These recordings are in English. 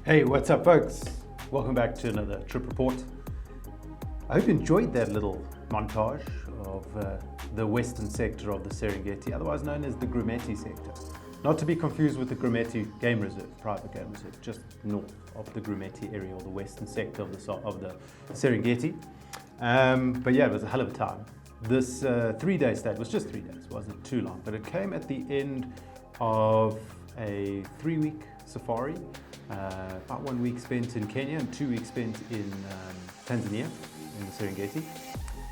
Hey, what's up folks? Welcome back to another trip report. I hope you enjoyed that little montage of the western sector of the Serengeti, otherwise known as the Grumeti sector. Not to be confused with the Grumeti Game Reserve, private game reserve, just north of the Grumeti area or the western sector of the Serengeti. But yeah, it was a hell of a time. This 3-day stay was just 3 days, it wasn't too long, but it came at the end of a 3-week safari. About 1 week spent in Kenya and 2 weeks spent in Tanzania, in the Serengeti.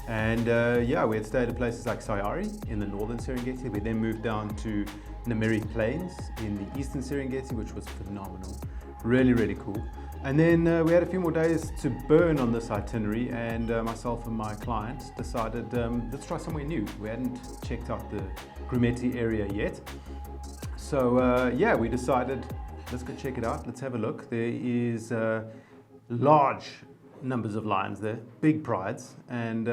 And yeah, we had stayed at places like Sayari in the northern Serengeti. We then moved down to Namiri Plains in the eastern Serengeti, which was phenomenal. Really, really cool. And then we had a few more days to burn on this itinerary, and myself and my client decided let's try somewhere new. We hadn't checked out the Grumeti area yet. So yeah, we decided, let's go check it out. Let's have a look. There is large numbers of lions there, big prides, and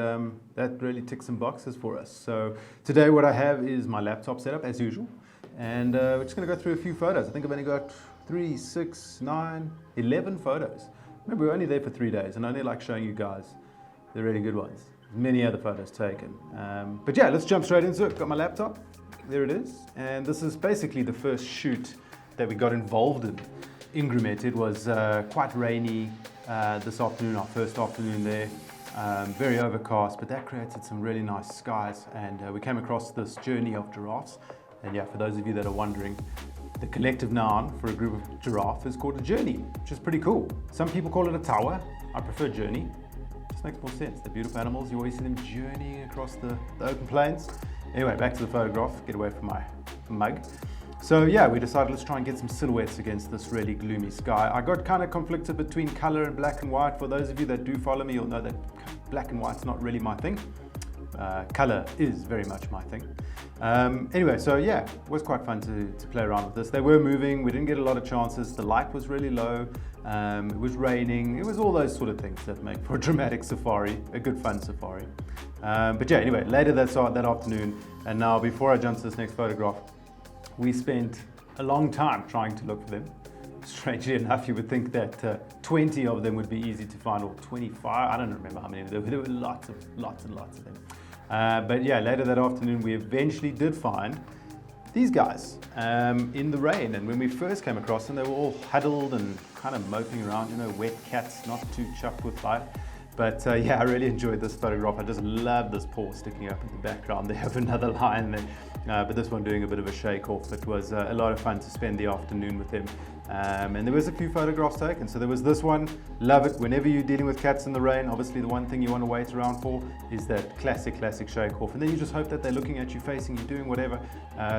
that really ticks some boxes for us. So today what I have is my laptop set up as usual, and we're just going to go through a few photos. I think I've only got 3, 6, 9, 11 photos. Remember, we're only there for 3 days, and I only like showing you guys the really good ones. Many other photos taken. But yeah, let's jump straight into it. Got my laptop. There it is. And this is basically the first shoot that we got involved in Grumeti. It was quite rainy this afternoon, our first afternoon there. Very overcast, but that created some really nice skies. And we came across this journey of giraffes. And yeah, for those of you that are wondering, the collective noun for a group of giraffe is called a journey, which is pretty cool. Some people call it a tower. I prefer journey. Just makes more sense. They're beautiful animals. You always see them journeying across the open plains. Anyway, back to the photograph. Get away from my mug. So yeah, we decided let's try and get some silhouettes against this really gloomy sky. I got kind of conflicted between color and black and white. For those of you that do follow me, you'll know that black and white's not really my thing. Color is very much my thing. Anyway, so yeah, it was quite fun to play around with this. They were moving, we didn't get a lot of chances, the light was really low, it was raining, it was all those sort of things that make for a dramatic safari, a good fun safari. But yeah, anyway, later that afternoon, and now before I jump to this next photograph, we spent a long time trying to look for them. Strangely enough, you would think that 20 of them would be easy to find, or 25, I don't remember how many, there were lots and lots of them. But yeah, later that afternoon, we eventually did find these guys in the rain. And when we first came across them, they were all huddled and kind of moping around, you know, wet cats, not too chuffed with life. But yeah, I really enjoyed this photograph. I just love this paw sticking up in the background. They have another lion there, but this one doing a bit of a shake off. It was a lot of fun to spend the afternoon with them. And there was a few photographs taken. So there was this one, love it. Whenever you're dealing with cats in the rain, obviously the one thing you want to wait around for is that classic shake off. And then you just hope that they're looking at you, facing you, doing whatever.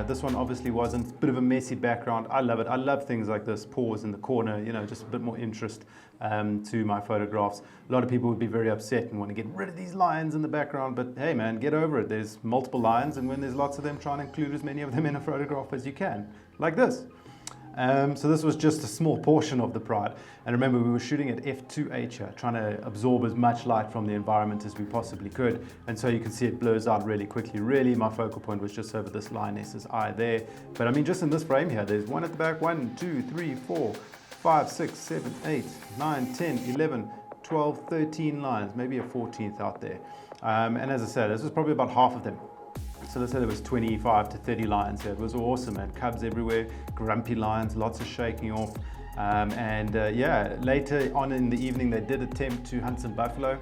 This one obviously wasn't. A bit of a messy background. I love it. I love things like this, paws in the corner, you know, just a bit more interest to my photographs. A lot of people would be very upset and want to get rid of these lions in the background, but hey man, get over it. There's multiple lions, and when there's lots of them, try and include as many of them in a photograph as you can, like this. So this was just a small portion of the pride. And remember, we were shooting at f2.8 here, trying to absorb as much light from the environment as we possibly could. And so you can see it blurs out really quickly. Really, my focal point was just over this lioness's eye there. But I mean, just in this frame here, there's one at the back, 1, 2, 3, 4, 5, 6, 7, 8, 9, 10, 11, 12, 13 lions, maybe a 14th out there. And as I said, this was probably about half of them. So let's say there was 25 to 30 lions here. It was awesome, and cubs everywhere, grumpy lions, lots of shaking off. Yeah, later on in the evening, they did attempt to hunt some buffalo.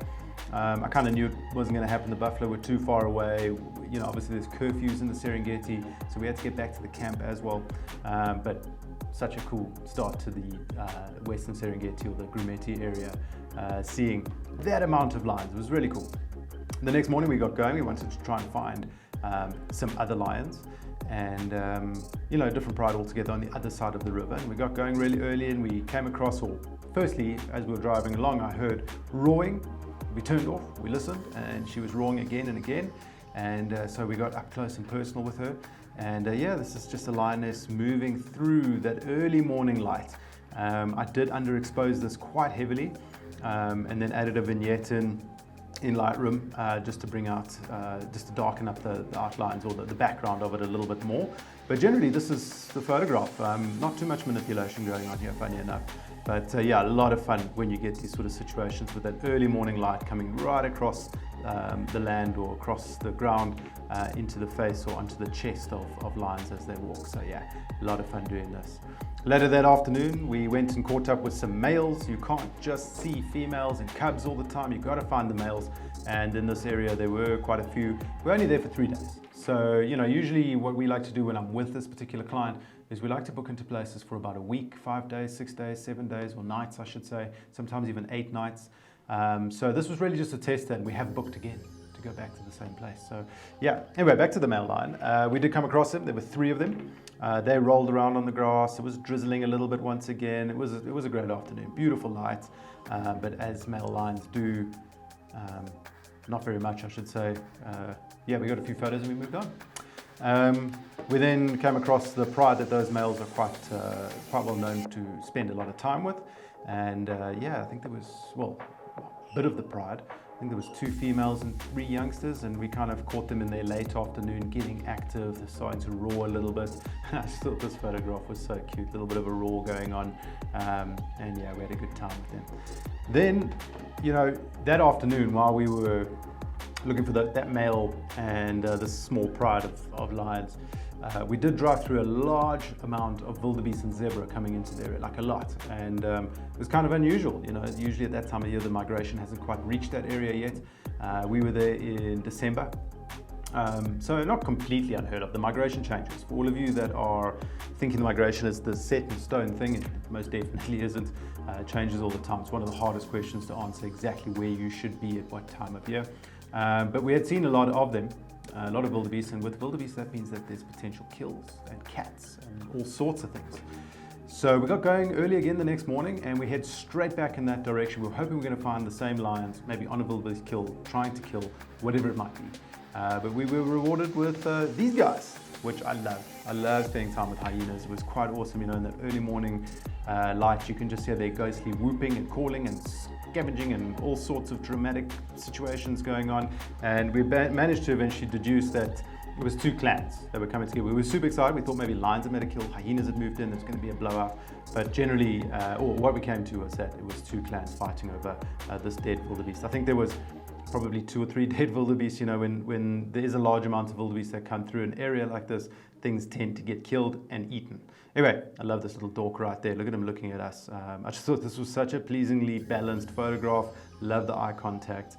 I kind of knew it wasn't going to happen. The buffalo were too far away. You know, obviously there's curfews in the Serengeti, so we had to get back to the camp as well. But such a cool start to the Western Serengeti, or the Grumeti area, seeing that amount of lions. It was really cool. The next morning we got going. We wanted to try and find some other lions, and you know, different pride altogether on the other side of the river. And we got going really early, and we came across, or firstly, as we were driving along, I heard roaring. We turned off, we listened, and she was roaring again and again. And so we got up close and personal with her. And yeah, this is just a lioness moving through that early morning light. I did underexpose this quite heavily, and then added a vignette in Lightroom just to bring out, just to darken up the outlines, or the background of it a little bit more. But generally this is the photograph. Not too much manipulation going on here, funny enough. But yeah, a lot of fun when you get these sort of situations with that early morning light coming right across the land or across the ground into the face or onto the chest of lions as they walk. So yeah, a lot of fun doing this. Later that afternoon, we went and caught up with some males. You can't just see females and cubs all the time. You've got to find the males. And in this area, there were quite a few. We're only there for 3 days. So, you know, usually what we like to do when I'm with this particular client is we like to book into places for about a week, 5 days, 6 days, 7 days, or nights, I should say, sometimes even 8 nights. So this was really just a test, and we have booked again to go back to the same place. So yeah, anyway, back to the male lion. We did come across them. There were 3 of them. They rolled around on the grass. It was drizzling a little bit once again. It was a great afternoon, beautiful light. But as male lions do, not very much, I should say. Yeah, we got a few photos and we moved on. We then came across the pride that those males are quite well known to spend a lot of time with. And yeah, I think there was, well, a bit of the pride. I think there was 2 females and 3 youngsters, and we kind of caught them in their late afternoon getting active. They're starting to roar a little bit. I just thought this photograph was so cute, a little bit of a roar going on. And yeah, we had a good time with them. Then, you know, that afternoon while we were looking for that male and this small pride of lions, we did drive through a large amount of wildebeest and zebra coming into the area, like a lot. And it was kind of unusual, you know, usually at that time of year the migration hasn't quite reached that area yet. We were there in December. So not completely unheard of. The migration changes. For all of you that are thinking the migration is the set in stone thing, it most definitely isn't. It changes all the time. It's one of the hardest questions to answer, exactly where you should be at what time of year. But we had seen a lot of them, a lot of wildebeest, and with wildebeest that means that there's potential kills and cats and all sorts of things. So we got going early again the next morning, and we head straight back in that direction. We were hoping we were going to find the same lions, maybe on a wildebeest kill, trying to kill, whatever it might be. But we were rewarded with these guys, which I love. I love spending time with hyenas. It was quite awesome, you know, in that early morning light. You can just hear their ghostly whooping and calling and scavenging and all sorts of dramatic situations going on. And we managed to eventually deduce that it was 2 clans that were coming together. We were super excited. We thought maybe lions had made a kill, hyenas had moved in, there was going to be a blowout. But generally, or what we came to was that it was 2 clans fighting over this dead wildebeest. I think there was probably 2 or 3 dead wildebeest. You know, when there is a large amount of wildebeest that come through an area like this, things tend to get killed and eaten. Anyway, I love this little dork right there. Look at him looking at us. I just thought this was such a pleasingly balanced photograph. Love the eye contact.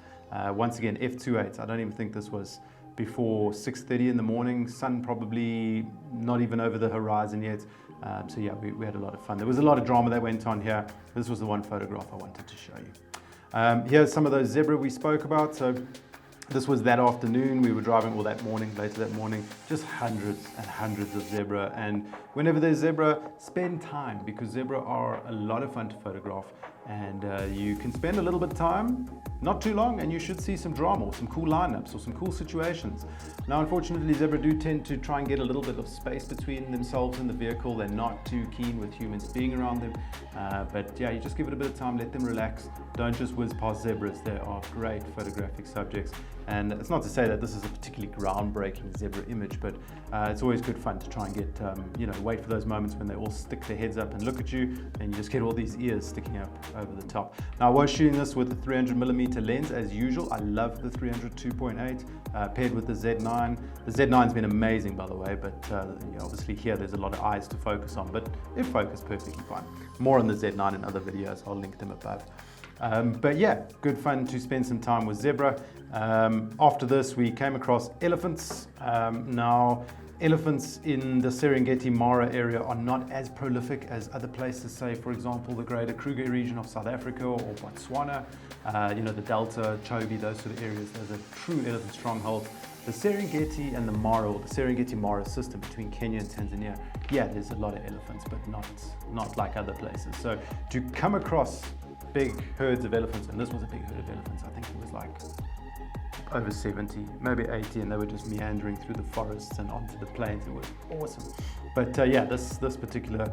Once again, f2.8. I don't even think this was before 6:30 in the morning. Sun probably not even over the horizon yet. So yeah, we had a lot of fun. There was a lot of drama that went on here. This was the one photograph I wanted to show you. Here's some of those zebra we spoke about. So this was that afternoon. We were driving, or that morning, later that morning, just hundreds and hundreds of zebra. And whenever there's zebra, spend time, because zebra are a lot of fun to photograph. And you can spend a little bit of time, not too long, and you should see some drama or some cool lineups or some cool situations. Now, unfortunately, zebra do tend to try and get a little bit of space between themselves and the vehicle. They're not too keen with humans being around them. But yeah, you just give it a bit of time, let them relax. Don't just whiz past zebras. They are great photographic subjects. And it's not to say that this is a particularly groundbreaking zebra image, but it's always good fun to try and get, you know, wait for those moments when they all stick their heads up and look at you, and you just get all these ears sticking up over the top. Now, I was shooting this with a 300mm lens as usual. I love the 300 2.8 paired with the Z9. The Z9's been amazing, by the way, but yeah, obviously here there's a lot of eyes to focus on, but it focused perfectly fine. More on the Z9 in other videos. I'll link them above. But yeah, good fun to spend some time with zebra. After this, we came across elephants. Now, elephants in the Serengeti Mara area are not as prolific as other places, say, for example, the greater Kruger region of South Africa or Botswana, you know, the Delta, Chobe, those sort of areas. There's a true elephant stronghold. The Serengeti and the Mara, or the Serengeti Mara system between Kenya and Tanzania, yeah, there's a lot of elephants, but not like other places. So to come across big herds of elephants, and this was a big herd of elephants, I think it was like over 70, maybe 80, and they were just meandering through the forests and onto the plains. It was awesome. But yeah, this particular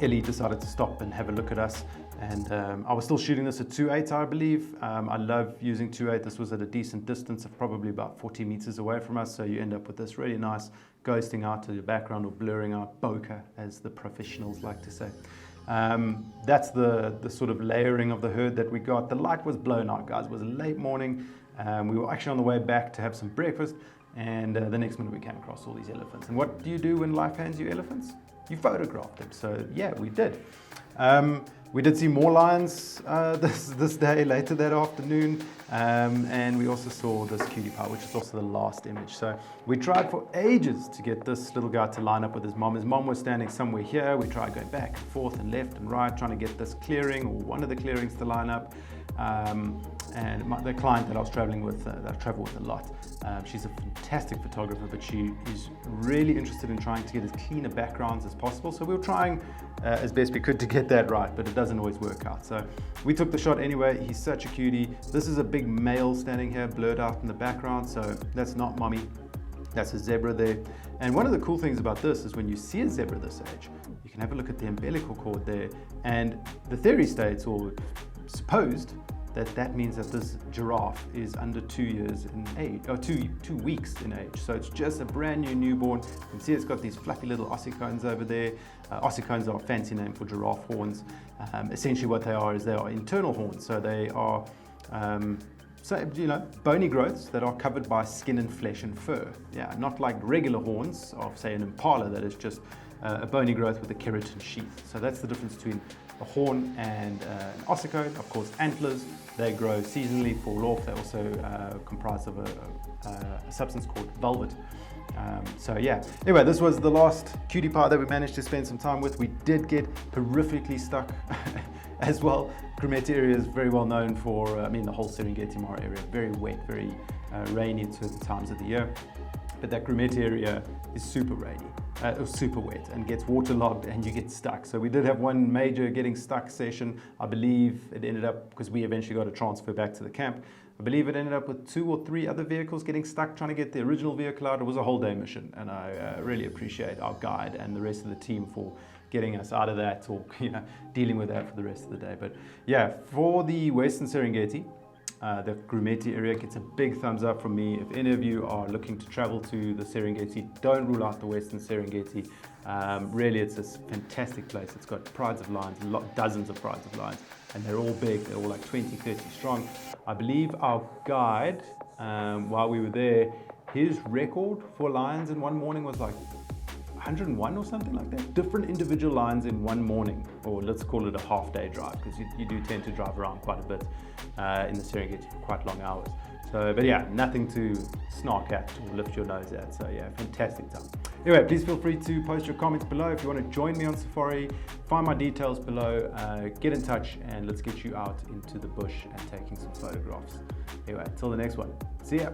Ellie decided to stop and have a look at us, and I was still shooting this at 2.8, I believe. I love using 2.8. This was at a decent distance of probably about 40 meters away from us, so you end up with this really nice ghosting out to the background, or blurring out bokeh, as the professionals like to say. That's the sort of layering of the herd that we got. The light was blown out, guys. It was a late morning. We were actually on the way back to have some breakfast, and the next minute we came across all these elephants. And what do you do when life hands you elephants? You photograph them. So yeah, we did. We did see more lions this day, later that afternoon, and we also saw this cutie pie, which is also the last image. So we tried for ages to get this little guy to line up with his mom. His mom was standing somewhere here. We tried going back and forth and left and right, trying to get this clearing or one of the clearings to line up. And the client that I was traveling with, that I travel with a lot, she's a fantastic photographer, but she is really interested in trying to get as clean a backgrounds as possible. So we were trying as best we could to get that right, but it doesn't always work out. So we took the shot anyway. He's such a cutie. This is a big male standing here, blurred out in the background. So that's not mommy. That's a zebra there. And one of the cool things about this is when you see a zebra this age, you can have a look at the umbilical cord there. And the theory states, or supposed, that means that this giraffe is under 2 years in age, or 2 weeks in age. So it's just a brand new newborn. You can see it's got these fluffy little ossicones over there. Ossicones are a fancy name for giraffe horns. Essentially what they are is they are internal horns. So they are bony growths that are covered by skin and flesh and fur. Yeah, not like regular horns of, say, an impala that is just a bony growth with a keratin sheath. So that's the difference between a horn and an ossicone. Of course, antlers, they grow seasonally, fall off. They also comprise of a substance called velvet. So yeah, anyway, this was the last cutie pie that we managed to spend some time with. We did get horrifically stuck as well. Grumeti area is very well known for, the whole Serengeti Mara area, very wet, very rainy at certain times of the year. But that Grumeti area is super rainy, super wet, and gets waterlogged and you get stuck. So we did have one major getting stuck session. I believe it ended up, because we eventually got a transfer back to the camp, I believe it ended up with 2 or 3 other vehicles getting stuck trying to get the original vehicle out. It was a whole day mission, and I really appreciate our guide and the rest of the team for getting us out of that, or dealing with that for the rest of the day. But yeah, for the Western Serengeti, the Grumeti area gets a big thumbs up from me. If any of you are looking to travel to the Serengeti, don't rule out the Western Serengeti. Really, it's a fantastic place. It's got prides of lions, dozens of prides of lions, and they're all big. They're all like 20, 30 strong. I believe our guide, while we were there, his record for lions in one morning was like 101 or something like that. Different individual lions in one morning, or let's call it a half-day drive, because you do tend to drive around quite a bit in the Serengeti for quite long hours. So, but yeah, nothing to snark at or lift your nose at. So yeah, fantastic time. Anyway, please feel free to post your comments below. If you want to join me on safari, find my details below, get in touch, and let's get you out into the bush and taking some photographs. Anyway, till the next one. See ya.